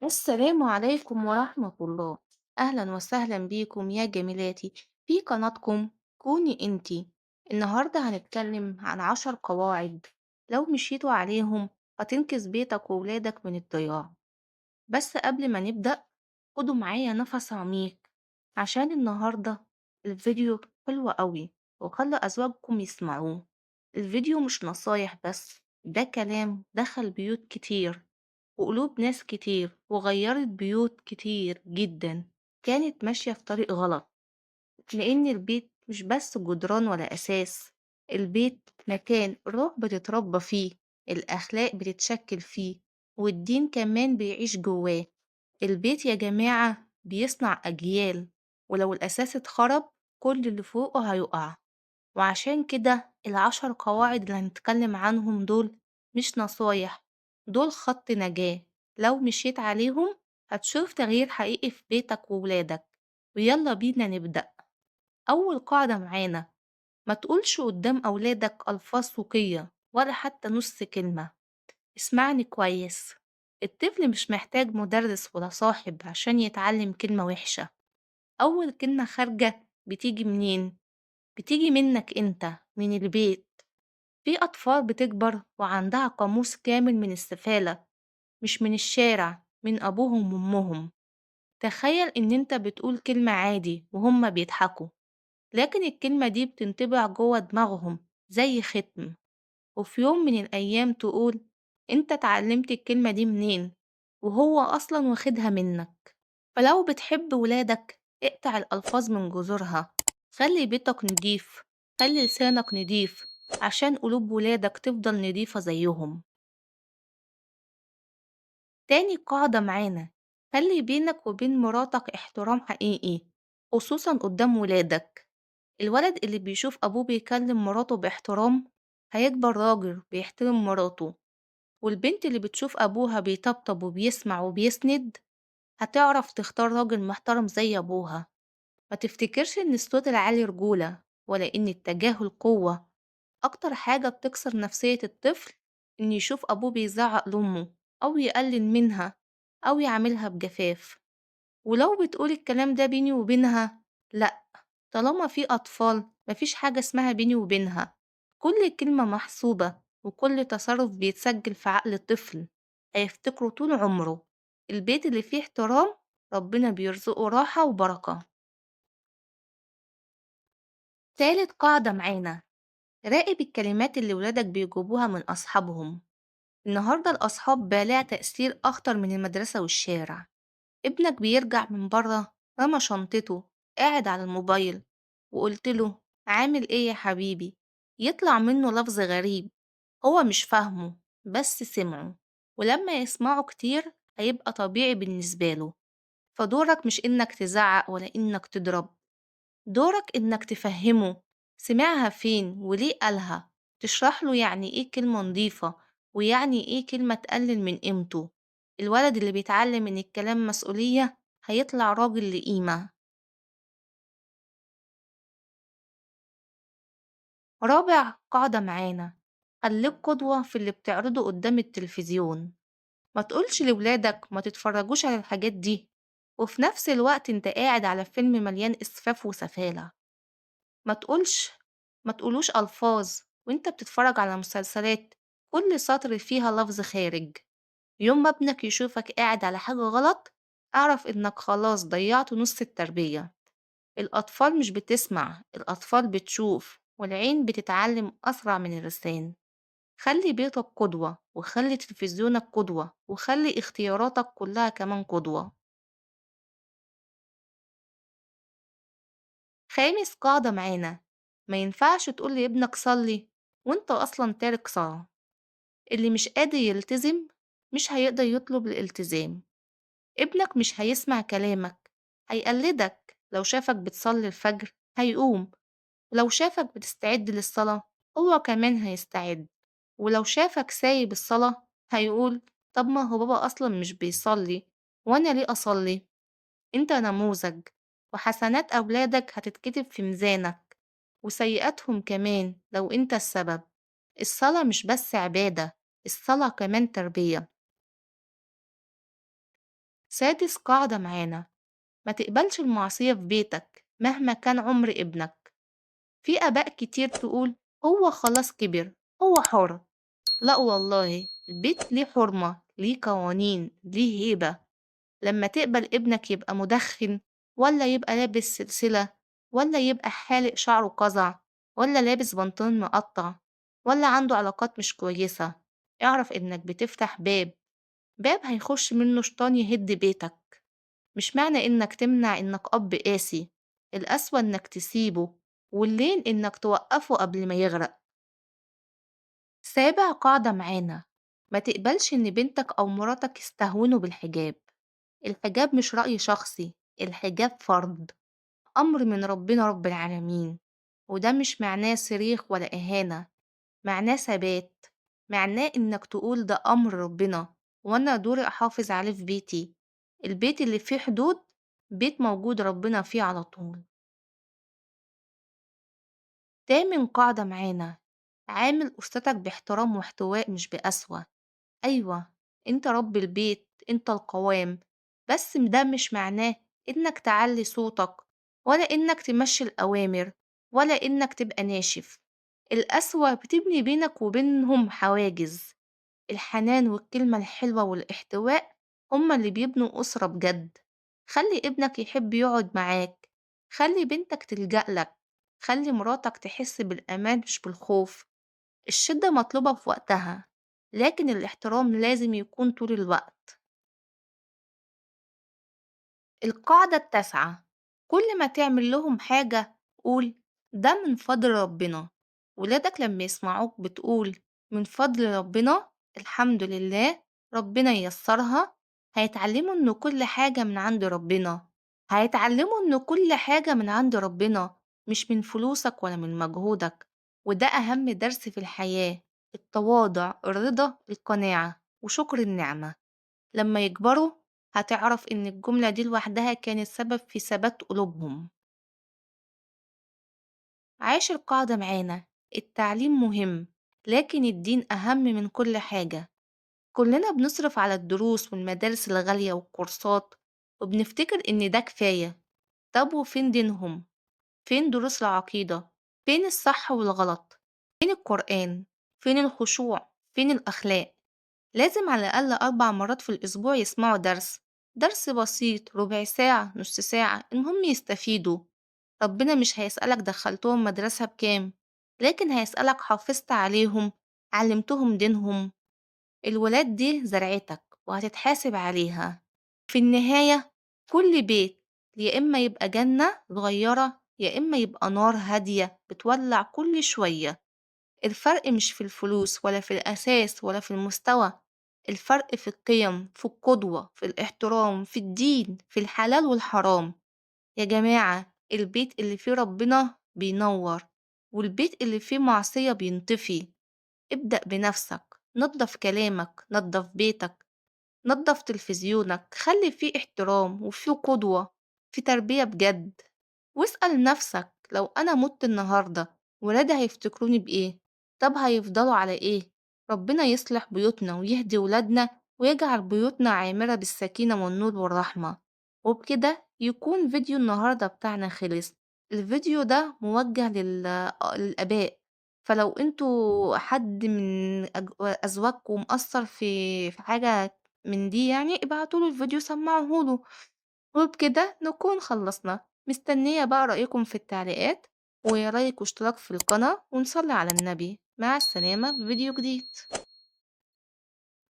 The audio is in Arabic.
السلام عليكم ورحمة الله. أهلا وسهلا بيكم يا جميلاتي في قناتكم كوني انتي. النهاردة هنتكلم عن 10 قواعد لو مشيتوا عليهم هتنقذ بيتك وولادك من الضياع. بس قبل ما نبدأ خدوا معايا نفس عميق عشان النهاردة الفيديو حلو قوي وخلوا أزواجكم يسمعوه. الفيديو مش نصايح بس، ده كلام دخل بيوت كتير وقلوب ناس كتير وغيرت بيوت كتير جدا كانت ماشية في طريق غلط. لأن البيت مش بس جدران ولا أساس، البيت مكان الروح بتتربى فيه، الأخلاق بتتشكل فيه، والدين كمان بيعيش جواه. البيت يا جماعة بيصنع أجيال، ولو الأساس اتخرب كل اللي فوقه هيقع. وعشان كده ال10 قواعد اللي هنتكلم عنهم دول مش نصايح، دول خط نجاة. لو مشيت عليهم هتشوف تغيير حقيقي في بيتك وولادك. ويلا بينا نبدأ. أول قاعدة معانا: ما تقولش قدام أولادك ألفاظ سوقية ولا حتى نص كلمة. اسمعني كويس، الطفل مش محتاج مدرس ولا صاحب عشان يتعلم كلمة وحشة. أول كلمة خارجة بتيجي منين؟ بتيجي منك انت، من البيت. في أطفال بتكبر وعندها قاموس كامل من السفالة، مش من الشارع، من أبوهم وأمهم. تخيل إن انت بتقول كلمة عادي وهم بيضحكوا، لكن الكلمة دي بتنطبع جوه دماغهم زي ختم. وفي يوم من الأيام تقول: انت اتعلمت الكلمة دي منين؟ وهو أصلا واخدها منك. فلو بتحب ولادك اقطع الألفاظ من جذورها. خلي بيتك نضيف، خلي لسانك نضيف، عشان قلوب ولادك تفضل نضيفة زيهم. تاني قاعدة معانا: خلي بينك وبين مراتك احترام حقيقي، خصوصا قدام ولادك. الولد اللي بيشوف أبوه بيكلم مراته باحترام هيكبر راجل بيحترم مراته، والبنت اللي بتشوف أبوها بيطبطب وبيسمع وبيسند هتعرف تختار راجل محترم زي أبوها. ما تفتكرش إن الصوت العالي رجولة ولا إن التجاهل قوة. أكتر حاجة بتكسر نفسية الطفل إن يشوف أبوه بيزعق لأمه أو يقلل منها أو يعاملها بجفاف. ولو بتقول الكلام ده بيني وبينها، لأ، طالما في أطفال مفيش حاجة اسمها بيني وبينها. كل كلمة محسوبة وكل تصرف بيتسجل في عقل الطفل، هيفتكره طول عمره. البيت اللي فيه احترام ربنا بيرزقه راحة وبركة. تالت قاعدة معانا: راقب الكلمات اللي ولادك بيجيبوها من أصحابهم. النهاردة الأصحاب بقى لها تأثير أخطر من المدرسة والشارع. ابنك بيرجع من برا رمى شنطته، قاعد على الموبايل، وقلتله: عامل ايه يا حبيبي؟ يطلع منه لفظ غريب هو مش فاهمه بس سمعه. ولما يسمعه كتير هيبقى طبيعي بالنسبة له. فدورك مش إنك تزعق ولا إنك تضرب، دورك إنك تفهمه سمعها فين وليه قالها. تشرح له يعني إيه كلمة نضيفة ويعني إيه كلمة تقلل من قيمته. الولد اللي بيتعلم إن الكلام مسؤولية هيطلع راجل لقيمة. رابع قاعدة معانا: خليك قدوة في اللي بتعرضه قدام التلفزيون. ما تقولش لولادك ما تتفرجوش على الحاجات دي وفي نفس الوقت انت قاعد على فيلم مليان إسفاف وسفالة. ما تقولش ما تقولوش ألفاظ وانت بتتفرج على مسلسلات كل سطر فيها لفظ خارج. يوم ما ابنك يشوفك قاعد على حاجة غلط اعرف انك خلاص ضيعت نص التربية. الأطفال مش بتسمع، الأطفال بتشوف، والعين بتتعلم أسرع من اللسان. خلي بيتك قدوة وخلي تلفزيونك قدوة وخلي اختياراتك كلها كمان قدوة. خامس قاعدة معانا: ما ينفعش تقول لابنك صلي وانت أصلا تارك صلاة. اللي مش قادر يلتزم مش هيقدر يطلب الالتزام. ابنك مش هيسمع كلامك، هيقلدك. لو شافك بتصلي الفجر هيقوم، ولو شافك بتستعد للصلاة هو كمان هيستعد، ولو شافك سايب الصلاة هيقول: طب ما هو بابا أصلا مش بيصلي وأنا ليه أصلي؟ أنت نموذج، وحسنات أولادك هتتكتب في ميزانك وسيئاتهم كمان لو أنت السبب. الصلاة مش بس عبادة، الصلاة كمان تربية. سادس قاعدة معانا: ما تقبلش المعصية في بيتك مهما كان عمر ابنك. في آباء كتير تقول هو خلاص كبر، هو حر. لأ والله، البيت ليه حرمة، ليه قوانين، ليه هيبة. لما تقبل ابنك يبقى مدخن، ولا يبقى لابس سلسلة، ولا يبقى حالق شعره قزع، ولا لابس بنطلون مقطع، ولا عنده علاقات مش كويسة، اعرف إنك بتفتح باب هيخش منه شيطان يهد بيتك. مش معنى إنك تمنع إنك أب قاسي، الأسوأ إنك تسيبه، واللين إنك توقفه قبل ما يغرق. سابع قاعدة معانا: ما تقبلش إن بنتك أو مراتك يستهونوا بالحجاب. الحجاب مش رأي شخصي، الحجاب فرض، أمر من ربنا رب العالمين. وده مش معناه صريخ ولا إهانة، معناه ثبات، معناه إنك تقول ده أمر ربنا، وأنا دوري أحافظ عليه في بيتي. البيت اللي فيه حدود بيت موجود ربنا فيه على طول. تامن قاعدة معانا: عامل أسرتك باحترام واحتواء مش بقسوة. أيوة، أنت رب البيت، أنت القوام، بس ده مش معناه إنك تعلي صوتك، ولا إنك تمشي الأوامر، ولا إنك تبقى ناشف. القسوة بتبني بينك وبينهم حواجز. الحنان والكلمة الحلوة والاحتواء هما اللي بيبنوا أسرة بجد. خلي ابنك يحب يقعد معاك، خلي بنتك تلجأ لك، خلي مراتك تحس بالأمان مش بالخوف. الشدة مطلوبة في وقتها، لكن الاحترام لازم يكون طول الوقت. القاعدة التاسعة: كل ما تعمل لهم حاجة قول ده من فضل ربنا. ولادك لما يسمعوك بتقول من فضل ربنا، الحمد لله، ربنا ييسرها، هيتعلموا إن كل حاجة من عند ربنا. هيتعلموا إن كل حاجة من عند ربنا، مش من فلوسك ولا من مجهودك. وده أهم درس في الحياة: التواضع، الرضا، القناعة، وشكر النعمة. لما يكبروا هتعرف إن الجملة دي لوحدها كانت سبب في ثبات قلوبهم. عاشر قاعدة معانا: التعليم مهم، لكن الدين أهم من كل حاجة. كلنا بنصرف على الدروس والمدارس الغالية والكورسات، وبنفتكر إن ده كفاية. طب وفين دينهم؟ فين دروس العقيدة؟ فين الصح والغلط؟ فين القرآن؟ فين الخشوع؟ فين الأخلاق؟ لازم على الأقل 4 مرات في الأسبوع يسمعوا درس بسيط، ربع ساعة، نص ساعة، المهم يستفيدوا. ربنا مش هيسألك دخلتهم مدرسة بكام، لكن هيسألك حافظت عليهم، علمتهم دينهم. الولاد دي زرعتك وهتتحاسب عليها. في النهاية، كل بيت يا إما يبقى جنة صغيرة، يا إما يبقى نار هادية بتولع كل شوية. الفرق مش في الفلوس ولا في الأساس ولا في المستوى، الفرق في القيم، في القدوة، في الاحترام، في الدين، في الحلال والحرام. يا جماعة، البيت اللي فيه ربنا بينور، والبيت اللي فيه معصية بينطفي. ابدأ بنفسك، نظف كلامك، نظف بيتك، نظف تلفزيونك، خلي فيه احترام وفيه قدوة، في تربية بجد. واسأل نفسك: لو أنا مت النهاردة ولادي هيفتكروني بإيه؟ طب هيفضلوا على إيه؟ ربنا يصلح بيوتنا ويهدي ولادنا، ويجعل بيوتنا عامرة بالسكينة والنور والرحمة. وبكده يكون فيديو النهاردة بتاعنا خلص. الفيديو ده موجه للآباء، فلو انتوا حد من أزواجكم مقصر في حاجة من دي، يعني ابعتوله الفيديو سمعوهوله. وبكده نكون خلصنا. مستنية بقى رأيكم في التعليقات، ولايك واشتراك في القناة، ونصلي على النبي. مع السلامة في فيديو جديد.